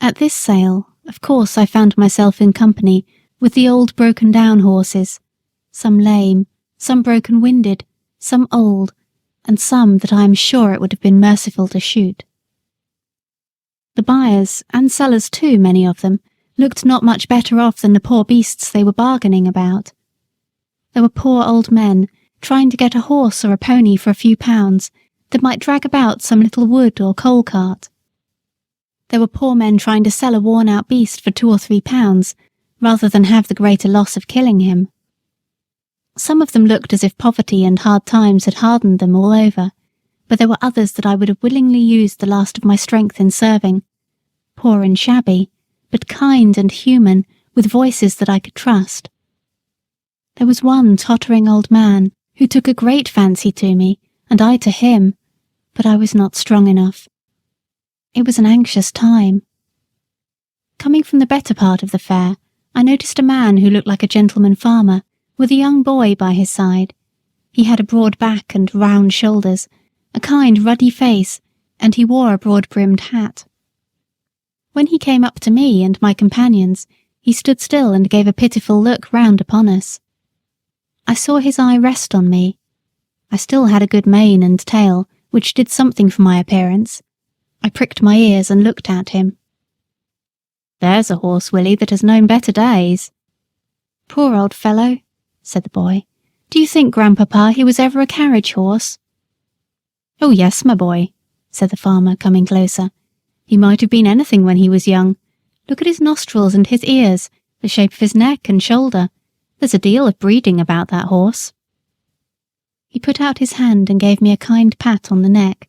At this sale, of course, I found myself in company with the old broken-down horses, some lame, some broken-winded, some old, and some that I am sure it would have been merciful to shoot. The buyers, and sellers too, many of them, looked not much better off than the poor beasts they were bargaining about. There were poor old men trying to get a horse or a pony for a few pounds that might drag about some little wood or coal cart. There were poor men trying to sell a worn-out beast for 2 or 3 pounds, rather than have the greater loss of killing him. Some of them looked as if poverty and hard times had hardened them all over, but there were others that I would have willingly used the last of my strength in serving, poor and shabby, but kind and human, with voices that I could trust. There was one tottering old man who took a great fancy to me, and I to him, but I was not strong enough. It was an anxious time. Coming from the better part of the fair, I noticed a man who looked like a gentleman farmer, with a young boy by his side. He had a broad back and round shoulders, a kind ruddy face, and he wore a broad-brimmed hat. When he came up to me and my companions, he stood still and gave a pitiful look round upon us. I saw his eye rest on me. I still had a good mane and tail, which did something for my appearance. I pricked my ears and looked at him. "There's a horse, Willie, that has known better days." "Poor old fellow," said the boy. "Do you think, Grandpapa, he was ever a carriage horse?" "Oh yes, my boy," said the farmer, coming closer. "He might have been anything when he was young. Look at his nostrils and his ears, the shape of his neck and shoulder. There's a deal of breeding about that horse." He put out his hand and gave me a kind pat on the neck.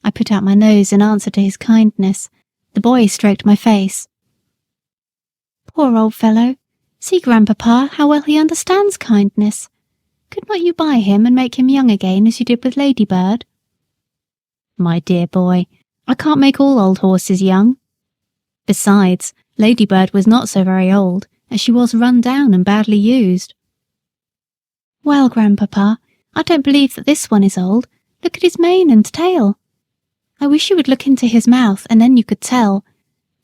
I put out my nose in answer to his kindness. The boy stroked my face. "Poor old fellow. See, Grandpapa, how well he understands kindness. Could not you buy him and make him young again as you did with Ladybird?" "My dear boy, I can't make all old horses young. Besides, Ladybird was not so very old, as she was run down and badly used." "Well, Grandpapa, I don't believe that this one is old. Look at his mane and tail. I wish you would look into his mouth, and then you could tell.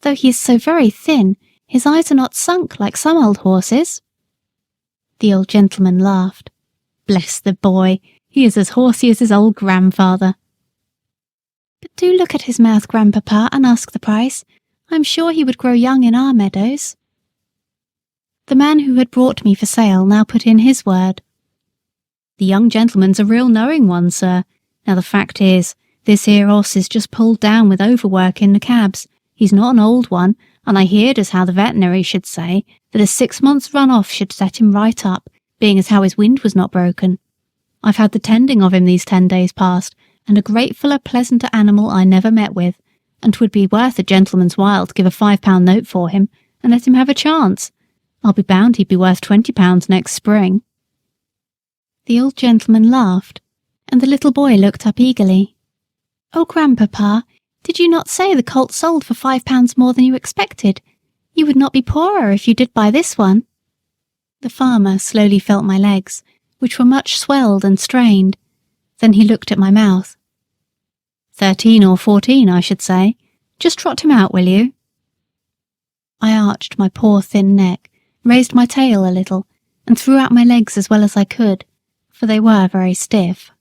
Though he is so very thin, his eyes are not sunk like some old horses." The old gentleman laughed. "Bless the boy, he is as horsey as his old grandfather." "But do look at his mouth, Grandpapa, and ask the price. I am sure he would grow young in our meadows." The man who had brought me for sale now put in his word. "The young gentleman's a real knowing one, sir. Now the fact is, this here horse is just pulled down with overwork in the cabs. He's not an old one, and I heard as how the veterinary should say that a 6 months' run off should set him right up, being as how his wind was not broken. I've had the tending of him these 10 days past, and a gratefuller, pleasanter animal I never met with, and 'twould be worth a gentleman's while to give a £5 note for him, and let him have a chance. I'll be bound he'd be worth £20 next spring." The old gentleman laughed, and the little boy looked up eagerly. "Oh, Grandpapa, did you not say the colt sold for £5 more than you expected? You would not be poorer if you did buy this one." The farmer slowly felt my legs, which were much swelled and strained. Then he looked at my mouth. 13 or 14, I should say. Just trot him out, will you?" I arched my poor thin neck, raised my tail a little, and threw out my legs as well as I could, for they were very stiff.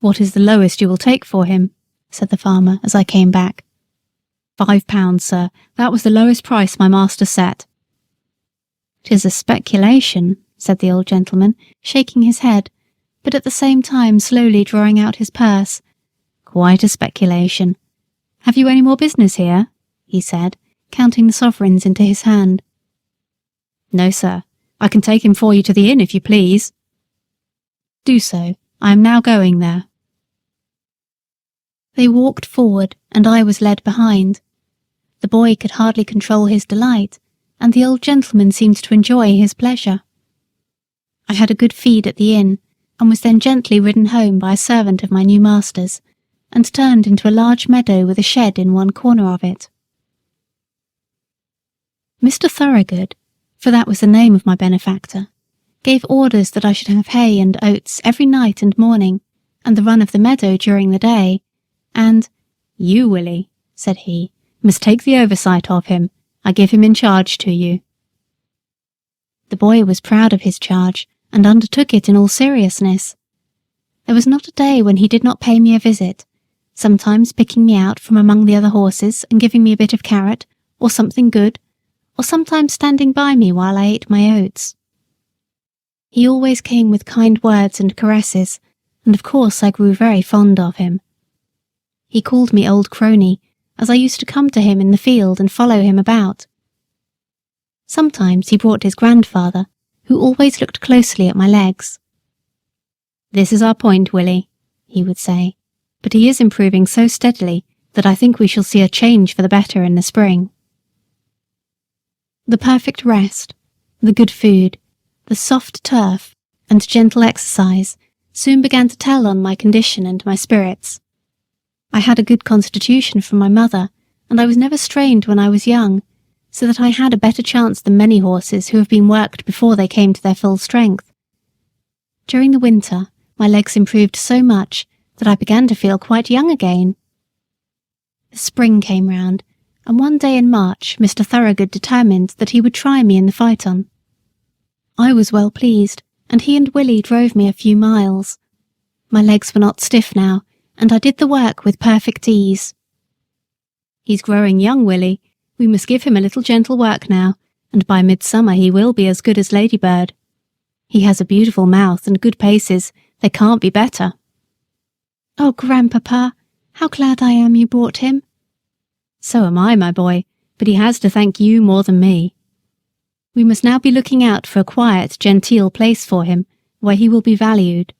"What is the lowest you will take for him?" said the farmer as I came back. £5, sir. That was the lowest price my master set." "'Tis a speculation," said the old gentleman, shaking his head, but at the same time slowly drawing out his purse. "Quite a speculation. Have you any more business here?" he said, counting the sovereigns into his hand. "No, sir. I can take him for you to the inn if you please." "Do so. I am now going there." They walked forward, and I was led behind. The boy could hardly control his delight, and the old gentleman seemed to enjoy his pleasure. I had a good feed at the inn, and was then gently ridden home by a servant of my new master's, and turned into a large meadow with a shed in one corner of it. Mr. Thoroughgood, for that was the name of my benefactor, gave orders that I should have hay and oats every night and morning, and the run of the meadow during the day, and "You, Willie," said he, must take the oversight of him. I give him in charge to you." The boy was proud of his charge, and undertook it in all seriousness. There was not a day when he did not pay me a visit, sometimes picking me out from among the other horses and giving me a bit of carrot, or something good, or sometimes standing by me while I ate my oats. He always came with kind words and caresses, and of course I grew very fond of him. He called me old crony, as I used to come to him in the field and follow him about. Sometimes he brought his grandfather, who always looked closely at my legs. "This is our point, Willie," he would say, "but he is improving so steadily that I think we shall see a change for the better in the spring." The perfect rest, the good food, the soft turf, and gentle exercise soon began to tell on my condition and my spirits. I had a good constitution from my mother, and I was never strained when I was young, so that I had a better chance than many horses who have been worked before they came to their full strength. During the winter, my legs improved so much that I began to feel quite young again. The spring came round, and one day in March Mr. Thoroughgood determined that he would try me in the phaeton. I was well pleased, and he and Willie drove me a few miles. My legs were not stiff now, and I did the work with perfect ease. "He's growing young, Willie. We must give him a little gentle work now, and by midsummer he will be as good as Ladybird. He has a beautiful mouth and good paces. They can't be better." "Oh, Grandpapa, how glad I am you brought him." "So am I, my boy, but he has to thank you more than me. We must now be looking out for a quiet, genteel place for him, where he will be valued."